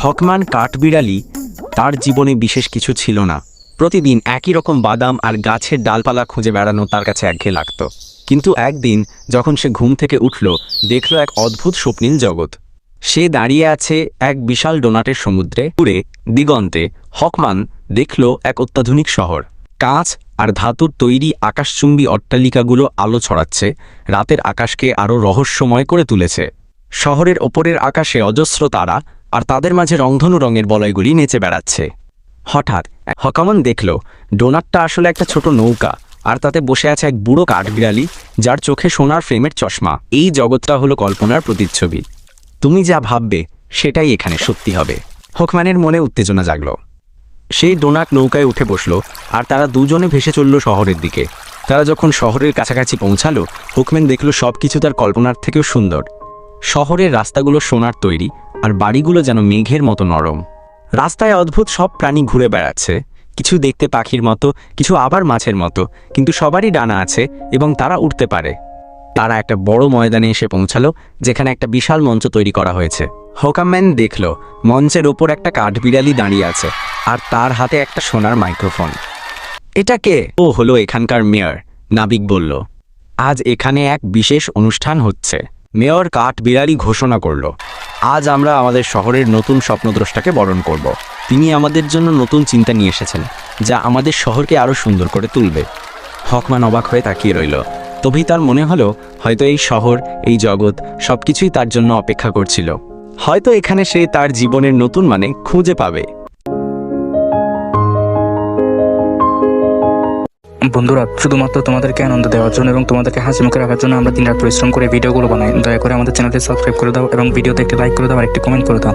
হকমান কাঠবিড়ালি তার জীবনে বিশেষ কিছু ছিল না। প্রতিদিন একই রকম বাদাম আর গাছের ডালপালা খুঁজে বেড়ানো তার কাছে একঘেয়ে লাগত। কিন্তু একদিন যখন সে ঘুম থেকে উঠল, দেখল এক অদ্ভুত স্বপ্নীল জগৎ। সে দাঁড়িয়ে আছে এক বিশাল ডোনাটের সমুদ্রে। দূরে দিগন্তে হকমান দেখল এক অত্যাধুনিক শহর। কাঁচ আর ধাতুর তৈরি আকাশচুম্বী অট্টালিকাগুলো আলো ছড়াচ্ছে, রাতের আকাশকে আরও রহস্যময় করে তুলেছে। শহরের ওপরের আকাশে অজস্র তারা, আর তাদের মাঝে রংধনু রঙের বলয়গুলি নেচে বেড়াচ্ছে। হঠাৎ হকমান দেখল ডোনাটটা আসলে একটা ছোট নৌকা, আর তাতে বসে আছে এক বুড়ো কাঠবিড়ালি যার চোখে সোনার ফ্রেমের চশমা। এই জগৎটা হলো কল্পনার প্রতিচ্ছবি। তুমি যা ভাববে সেটাই এখানে সত্যি হবে। হকমানের মনে উত্তেজনা জাগল। সেই ডোনাট নৌকায় উঠে বসল, আর তারা দুজনে ভেসে চলল শহরের দিকে। তারা যখন শহরের কাছাকাছি পৌঁছালো, হকমান দেখল সব কিছু তার কল্পনার থেকেও সুন্দর। শহরের রাস্তাগুলো সোনার তৈরি, আর বাড়িগুলো যেন মেঘের মতো নরম। রাস্তায় অদ্ভুত সব প্রাণী ঘুরে বেড়াচ্ছে, কিছু দেখতে পাখির মতো, কিছু আবার মাছের মতো, কিন্তু সবারই ডানা আছে এবং তারা উঠতে পারে। তারা একটা বড় ময়দানে এসে পৌঁছালো, যেখানে একটা বিশাল মঞ্চ তৈরি করা হয়েছে। হকম্যান দেখল মঞ্চের ওপর একটা কাঠবিড়ালি দাঁড়িয়ে আছে, আর তার হাতে একটা সোনার মাইক্রোফোন। এটা কে? ও হলো এখানকার মেয়র, নাবিক বলল। আজ এখানে এক বিশেষ অনুষ্ঠান হচ্ছে। মেয়র কাঠবিড়ালি ঘোষণা করল, আজ আমরা আমাদের শহরের নতুন স্বপ্নদ্রষ্টাকে বরণ করব। তিনি আমাদের জন্য নতুন চিন্তা নিয়ে এসেছেন, যা আমাদের শহরকে আরও সুন্দর করে তুলবে। হকমান অবাক হয়ে তাকিয়ে রইল। তবেই তার মনে হলো হয়তো এই শহর, এই জগৎ সবকিছুই তার জন্য অপেক্ষা করছিল। হয়তো এখানে সে তার জীবনের নতুন মানে খুঁজে পাবে। বন্ধুরা, শুধুমাত্র তোমাদেরকে আনন্দ দেওয়ার জন্য এবং তোমাদেরকে হাসি মুখে রাখার জন্য আমরা দিনরাত পরিশ্রম করে ভিডিওগুলো বানাই। দয়া করে আমাদের চ্যানেলটি সাবস্ক্রাইব করে দাও এবং ভিডিওতে একটি লাইক করে দাও আর একটি কমেন্ট করে দাও।